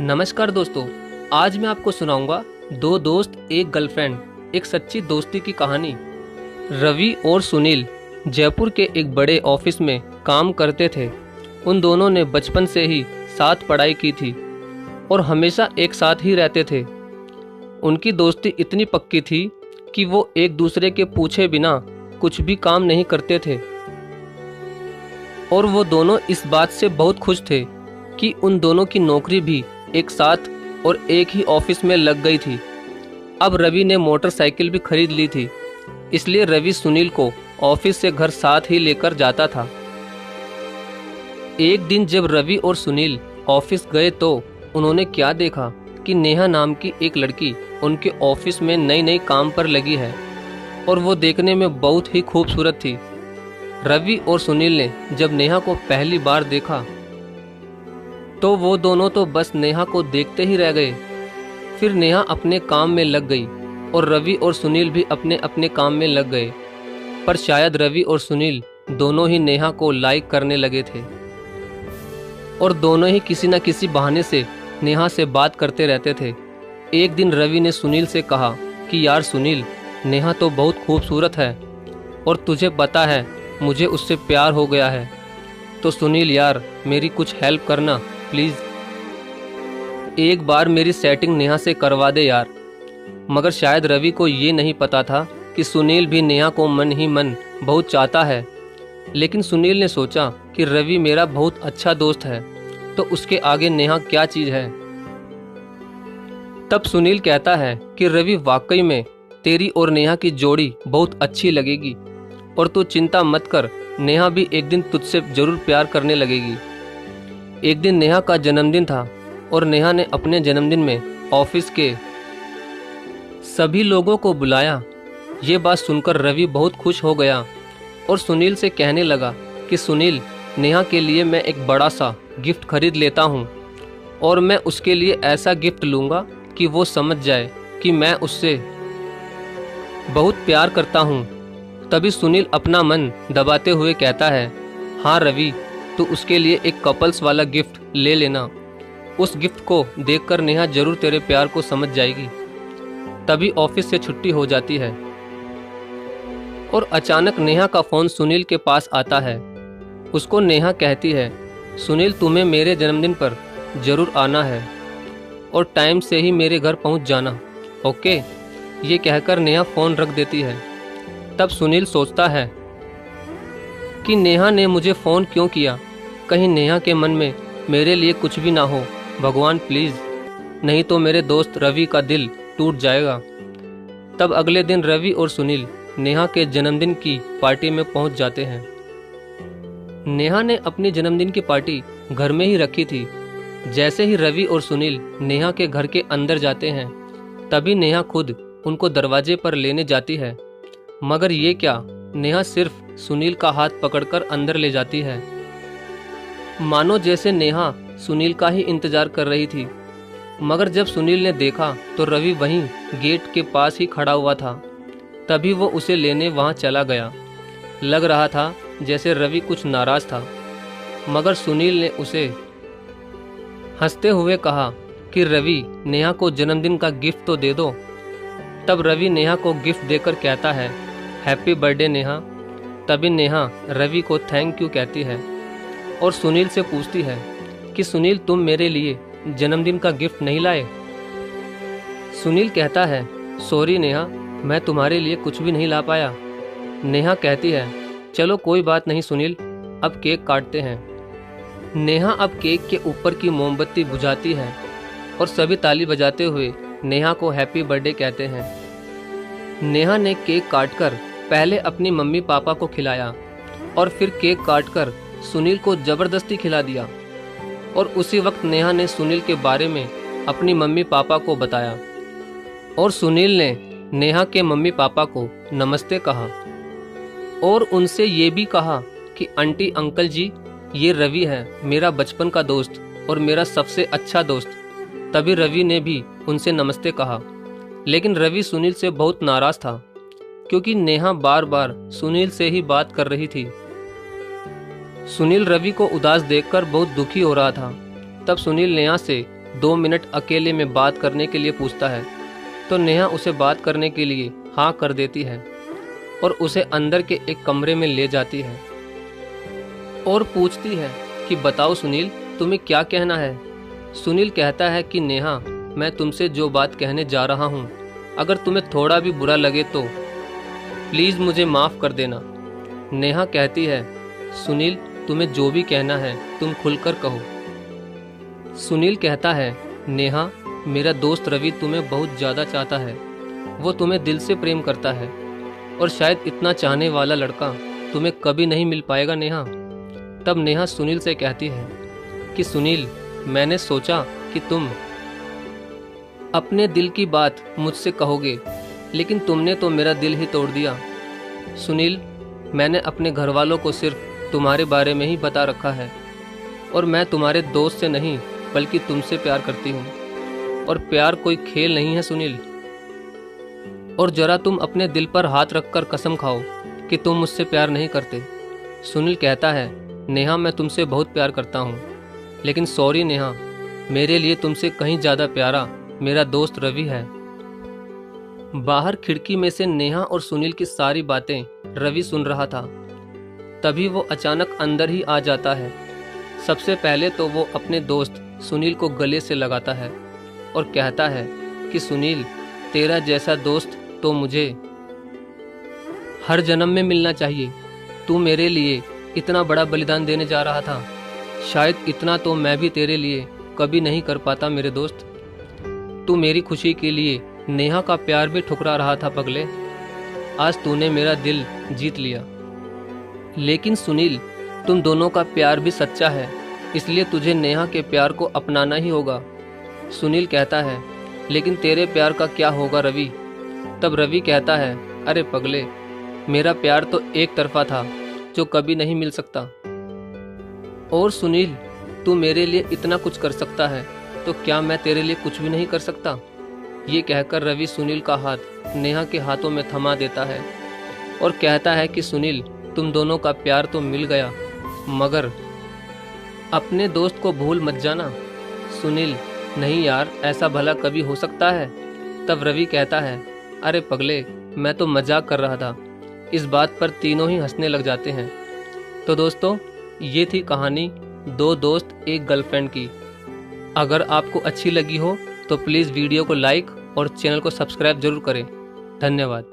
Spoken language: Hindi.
नमस्कार दोस्तों। आज मैं आपको सुनाऊंगा दो दोस्त एक गर्लफ्रेंड एक सच्ची दोस्ती की कहानी। रवि और सुनील जयपुर के एक बड़े ऑफिस में काम करते थे। उन दोनों ने बचपन से ही साथ पढ़ाई की थी और हमेशा एक साथ ही रहते थे। उनकी दोस्ती इतनी पक्की थी कि वो एक दूसरे के पूछे बिना कुछ भी काम नहीं करते थे और वो दोनों इस बात से बहुत खुश थे कि उन दोनों की नौकरी भी एक साथ और एक ही ऑफिस में लग गई थी। अब रवि ने मोटरसाइकिल भी खरीद ली थी, इसलिए रवि सुनील को ऑफिस से घर साथ ही लेकर जाता था। एक दिन जब रवि और सुनील ऑफिस गए तो उन्होंने क्या देखा कि नेहा नाम की एक लड़की उनके ऑफिस में नई नई काम पर लगी है और वो देखने में बहुत ही खूबसूरत थी। रवि और सुनील ने जब नेहा को पहली बार देखा तो वो दोनों तो बस नेहा को देखते ही रह गए। फिर नेहा अपने काम में लग गई और रवि और सुनील भी अपने अपने काम में लग गए। पर शायद रवि और सुनील दोनों ही नेहा को लाइक करने लगे थे और दोनों ही किसी न किसी बहाने से नेहा से बात करते रहते थे। एक दिन रवि ने सुनील से कहा कि यार सुनील, नेहा तो बहुत खूबसूरत है और तुझे पता है मुझे उससे प्यार हो गया है। तो सुनील यार, मेरी कुछ हेल्प करना प्लीज़। एक बार मेरी सेटिंग नेहा से करवा दे यार। मगर शायद रवि को ये नहीं पता था कि सुनील भी नेहा को मन ही मन बहुत चाहता है। लेकिन सुनील ने सोचा कि रवि मेरा बहुत अच्छा दोस्त है तो उसके आगे नेहा क्या चीज़ है। तब सुनील कहता है कि रवि, वाकई में तेरी और नेहा की जोड़ी बहुत अच्छी लगेगी और तू चिंता मत कर, नेहा भी एक दिन तुझसे जरूर प्यार करने लगेगी। एक दिन नेहा का जन्मदिन था और नेहा ने अपने जन्मदिन में ऑफिस के सभी लोगों को बुलाया। ये बात सुनकर रवि बहुत खुश हो गया और सुनील से कहने लगा कि सुनील, नेहा के लिए मैं एक बड़ा सा गिफ्ट खरीद लेता हूँ और मैं उसके लिए ऐसा गिफ्ट लूँगा कि वो समझ जाए कि मैं उससे बहुत प्यार करता हूँ। तभी सुनील अपना मन दबाते हुए कहता है, हाँ रवि, तो उसके लिए एक कपल्स वाला गिफ्ट ले लेना। उस गिफ्ट को देखकर नेहा जरूर तेरे प्यार को समझ जाएगी। तभी ऑफिस से छुट्टी हो जाती है और अचानक नेहा का फोन सुनील के पास आता है। उसको नेहा कहती है, सुनील, तुम्हें मेरे जन्मदिन पर जरूर आना है और टाइम से ही मेरे घर पहुंच जाना, ओके। ये कहकर नेहा फोन रख देती है। तब सुनील सोचता है कि नेहा ने मुझे फ़ोन क्यों किया। कहीं नेहा के मन में मेरे लिए कुछ भी ना हो। भगवान प्लीज़, नहीं तो मेरे दोस्त रवि का दिल टूट जाएगा। तब अगले दिन रवि और सुनील नेहा के जन्मदिन की पार्टी में पहुंच जाते हैं। नेहा ने अपनी जन्मदिन की पार्टी घर में ही रखी थी। जैसे ही रवि और सुनील नेहा के घर के अंदर जाते हैं तभी नेहा खुद उनको दरवाजे पर लेने जाती है। मगर ये क्या, नेहा सिर्फ सुनील का हाथ पकड़कर अंदर ले जाती है, मानो जैसे नेहा सुनील का ही इंतजार कर रही थी। मगर जब सुनील ने देखा तो रवि वहीं गेट के पास ही खड़ा हुआ था। तभी वो उसे लेने वहां चला गया। लग रहा था जैसे रवि कुछ नाराज था, मगर सुनील ने उसे हंसते हुए कहा कि रवि, नेहा को जन्मदिन का गिफ्ट तो दे दो। तब रवि नेहा को गिफ्ट देकर कहता है, हैप्पी बर्थडे नेहा। तभी नेहा रवि को थैंक यू कहती है और सुनील से पूछती है कि सुनील, तुम मेरे लिए जन्मदिन का गिफ्ट नहीं लाए। सुनील कहता है, सॉरी नेहा, मैं तुम्हारे लिए कुछ भी नहीं ला पाया। नेहा कहती है, चलो कोई बात नहीं सुनील, अब केक काटते हैं। नेहा अब केक के ऊपर की मोमबत्ती बुझाती है और सभी ताली बजाते हुए नेहा को हैप्पी बर्थडे कहते हैं। नेहा ने केक काटकर पहले अपनी मम्मी पापा को खिलाया और फिर केक काटकर सुनील को जबरदस्ती खिला दिया। और उसी वक्त नेहा ने सुनील के बारे में अपनी मम्मी पापा को बताया और सुनील ने नेहा के मम्मी पापा को नमस्ते कहा और उनसे ये भी कहा कि आंटी अंकल जी, ये रवि है, मेरा बचपन का दोस्त और मेरा सबसे अच्छा दोस्त। तभी रवि ने भी उनसे नमस्ते कहा। लेकिन रवि सुनील से बहुत नाराज था क्योंकि नेहा बार बार सुनील से ही बात कर रही थी। सुनील रवि को उदास देखकर बहुत दुखी हो रहा था। तब सुनील नेहा से 2 मिनट अकेले में बात करने के लिए पूछता है तो नेहा उसे बात करने के लिए हाँ कर देती है और उसे अंदर के एक कमरे में ले जाती है और पूछती है कि बताओ सुनील, तुम्हें क्या कहना है। सुनील कहता है कि नेहा, मैं तुमसे जो बात कहने जा रहा हूँ, अगर तुम्हें थोड़ा भी बुरा लगे तो प्लीज़ मुझे माफ़ कर देना। नेहा कहती है, सुनील तुम्हें जो भी कहना है तुम खुलकर कहो। सुनील कहता है, नेहा मेरा दोस्त रवि तुम्हें बहुत ज़्यादा चाहता है, वो तुम्हें दिल से प्रेम करता है और शायद इतना चाहने वाला लड़का तुम्हें कभी नहीं मिल पाएगा नेहा। तब नेहा सुनील से कहती है कि सुनील, मैंने सोचा कि तुम अपने दिल की बात मुझसे कहोगे, लेकिन तुमने तो मेरा दिल ही तोड़ दिया। सुनील, मैंने अपने घर वालों को सिर्फ तुम्हारे बारे में ही बता रखा है और मैं तुम्हारे दोस्त से नहीं बल्कि तुमसे प्यार करती हूँ और प्यार कोई खेल नहीं है सुनील। और जरा तुम अपने दिल पर हाथ रखकर कसम खाओ कि तुम मुझसे प्यार नहीं करते। सुनील कहता है, नेहा मैं तुमसे बहुत प्यार करता हूँ, लेकिन सॉरी नेहा, मेरे लिए तुमसे कहीं ज़्यादा प्यारा मेरा दोस्त रवि है। बाहर खिड़की में से नेहा और सुनील की सारी बातें रवि सुन रहा था। तभी वो अचानक अंदर ही आ जाता है। सबसे पहले तो वो अपने दोस्त सुनील को गले से लगाता है और कहता है कि सुनील, तेरा जैसा दोस्त तो मुझे हर जन्म में मिलना चाहिए। तू मेरे लिए इतना बड़ा बलिदान देने जा रहा था, शायद इतना तो मैं भी तेरे लिए कभी नहीं कर पाता मेरे दोस्त। तू मेरी खुशी के लिए नेहा का प्यार भी ठुकरा रहा था पगले। आज तूने मेरा दिल जीत लिया। लेकिन सुनील, तुम दोनों का प्यार भी सच्चा है, इसलिए तुझे नेहा के प्यार को अपनाना ही होगा। सुनील कहता है, लेकिन तेरे प्यार का क्या होगा रवि। तब रवि कहता है, अरे पगले, मेरा प्यार तो एक तरफा था जो कभी नहीं मिल सकता। और सुनील, तू मेरे लिए इतना कुछ कर सकता है तो क्या मैं तेरे लिए कुछ भी नहीं कर सकता। ये कहकर रवि सुनील का हाथ नेहा के हाथों में थमा देता है और कहता है कि सुनील, तुम दोनों का प्यार तो मिल गया, मगर अपने दोस्त को भूल मत जाना। सुनील, नहीं यार, ऐसा भला कभी हो सकता है। तब रवि कहता है, अरे पगले, मैं तो मजाक कर रहा था। इस बात पर तीनों ही हंसने लग जाते हैं। तो दोस्तों, ये थी कहानी 2 दोस्त एक गर्लफ्रेंड की। अगर आपको अच्छी लगी हो तो प्लीज़ वीडियो को लाइक और चैनल को सब्सक्राइब जरूर करें। धन्यवाद।